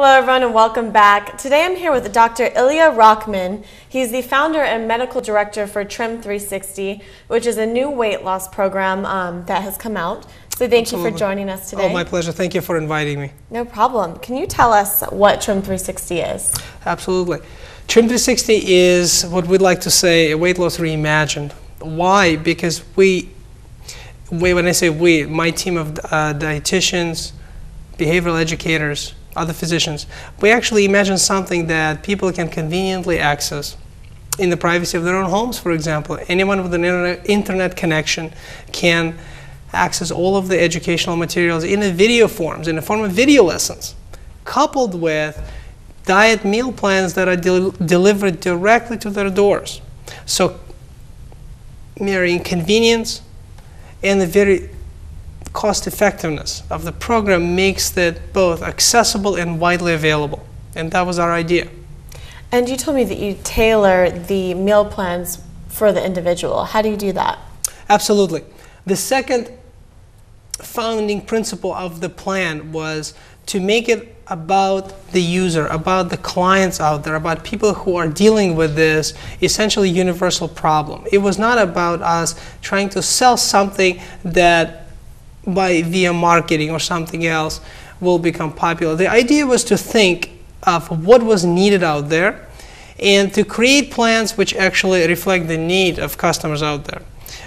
Hello everyone and welcome back. Today I'm here with Dr. Ilya Rachman. He's the founder and medical director for Trim 360, which is a new weight loss program that has come out. So thank you for joining us today. Oh, my pleasure. Thank you for inviting me. No problem. Can you tell us what Trim 360 is? Absolutely. Trim 360 is what we'd like to say a weight loss reimagined. Why? Because when I say we, my team of dietitians, behavioral educators, other physicians, we actually imagine something that people can conveniently access in the privacy of their own homes, for example. Anyone with an internet connection can access all of the educational materials in a video forms, in the form of video lessons, coupled with diet meal plans that are delivered directly to their doors. So marrying convenience and the very cost effectiveness of the program makes it both accessible and widely available. And that was our idea. And you told me that you tailor the meal plans for the individual. How do you do that? Absolutely. The second founding principle of the plan was to make it about the user, about the clients out there, about people who are dealing with this essentially universal problem. It was not about us trying to sell something that via marketing or something else will become popular. The idea was to think of what was needed out there and to create plans which actually reflect the need of customers out there.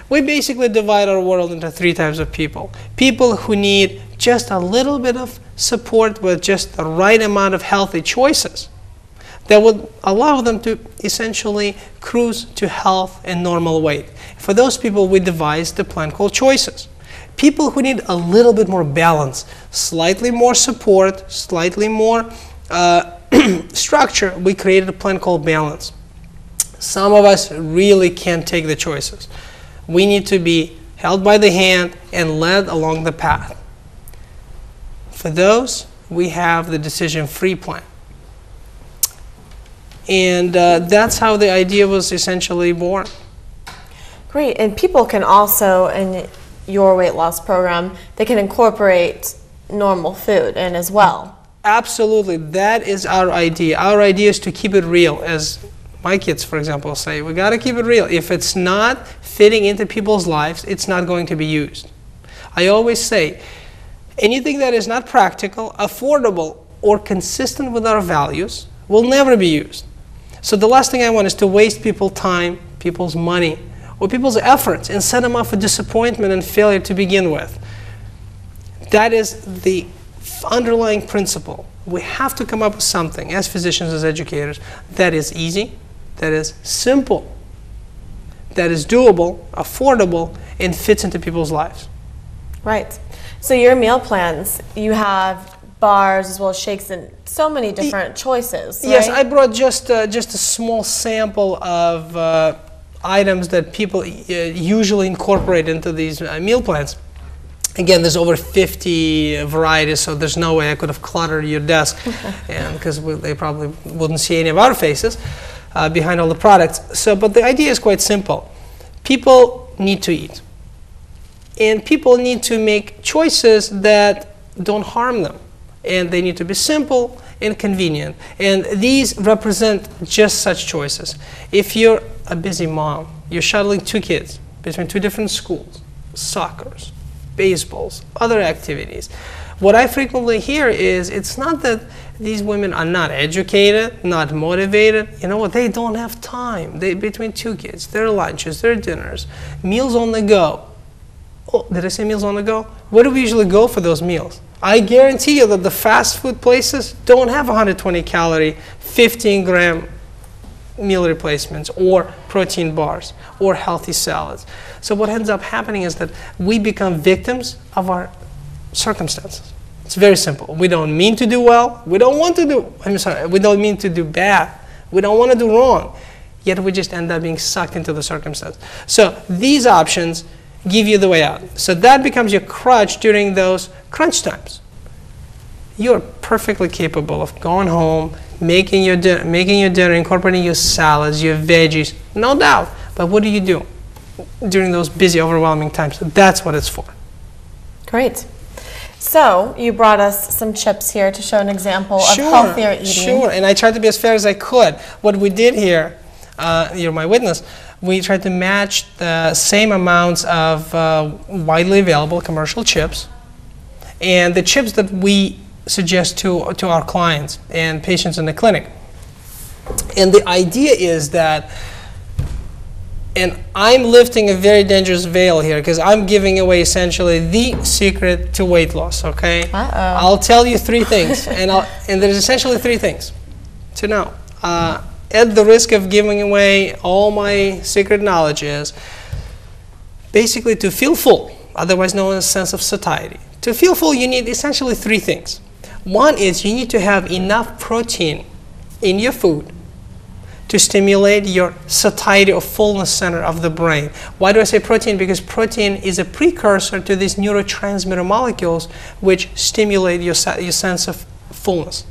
We basically divide our world into three types of people. People who need just a little bit of support with just the right amount of healthy choices that would allow them to essentially cruise to health and normal weight. For those people, we devised the plan called Choices. People who need a little bit more balance, slightly more support, slightly more structure, we created a plan called Balance. Some of us really can't take the choices. We need to be held by the hand and led along the path. For those, we have the decision-free plan. And that's how the idea was essentially born. Great. And people can also, in your weight loss program, they can incorporate normal food in as well. Absolutely. That is our idea. Our idea is to keep it real. As my kids, for example, say, we got to keep it real. If it's not fitting into people's lives, it's not going to be used. I always say, anything that is not practical, affordable, or consistent with our values will never be used. So the last thing I want is to waste people's time, people's money, or people's efforts and set them up for disappointment and failure to begin with. That is the underlying principle. We have to come up with something, as physicians, as educators, that is easy, that is simple, that is doable, affordable, and fits into people's lives. Right. So your meal plans, you have bars as well as shakes and so many different choices, right? Yes, I brought just a small sample of items that people usually incorporate into these meal plans. Again, there's over 50 varieties, so there's no way I could have cluttered your desk, and because they probably wouldn't see any of our faces behind all the products. But the idea is quite simple. People need to eat, and people need to make choices that don't harm them, and they need to be simple and convenient. And these represent just such choices. If you're a busy mom, you're shuttling two kids between two different schools, soccers, baseballs, other activities. What I frequently hear is it's not that these women are not educated, not motivated. You know what? They don't have time. Between two kids, their lunches, their dinners, meals on the go. Oh, did I say meals on the go? Where do we usually go for those meals? I guarantee you that the fast food places don't have 120 calorie, 15 gram meal replacements or protein bars or healthy salads. So what ends up happening is that we become victims of our circumstances. It's very simple. We don't mean to do well. We don't want to do, we don't mean to do bad. We don't want to do wrong. Yet we just end up being sucked into the circumstance. So these options give you the way out. So that becomes your crutch during those crunch times. You're perfectly capable of going home, making your dinner, incorporating your salads, your veggies, no doubt. But what do you do during those busy, overwhelming times? That's what it's for. Great. So you brought us some chips here to show an example of healthier eating. Sure, and I tried to be as fair as I could. What we did here, you're my witness, we tried to match the same amounts of widely available commercial chips and the chips that we suggest to our clients and patients in the clinic. And the idea is that, and I'm lifting a very dangerous veil here because I'm giving away essentially the secret to weight loss, okay? I'll tell you three things, and there's essentially three things to know. At the risk of giving away all my secret knowledge is basically to feel full, otherwise known as a sense of satiety. To feel full, you need essentially three things. One is you need to have enough protein in your food to stimulate your satiety or fullness center of the brain. Why do I say protein? Because protein is a precursor to these neurotransmitter molecules which stimulate your sense of fullness.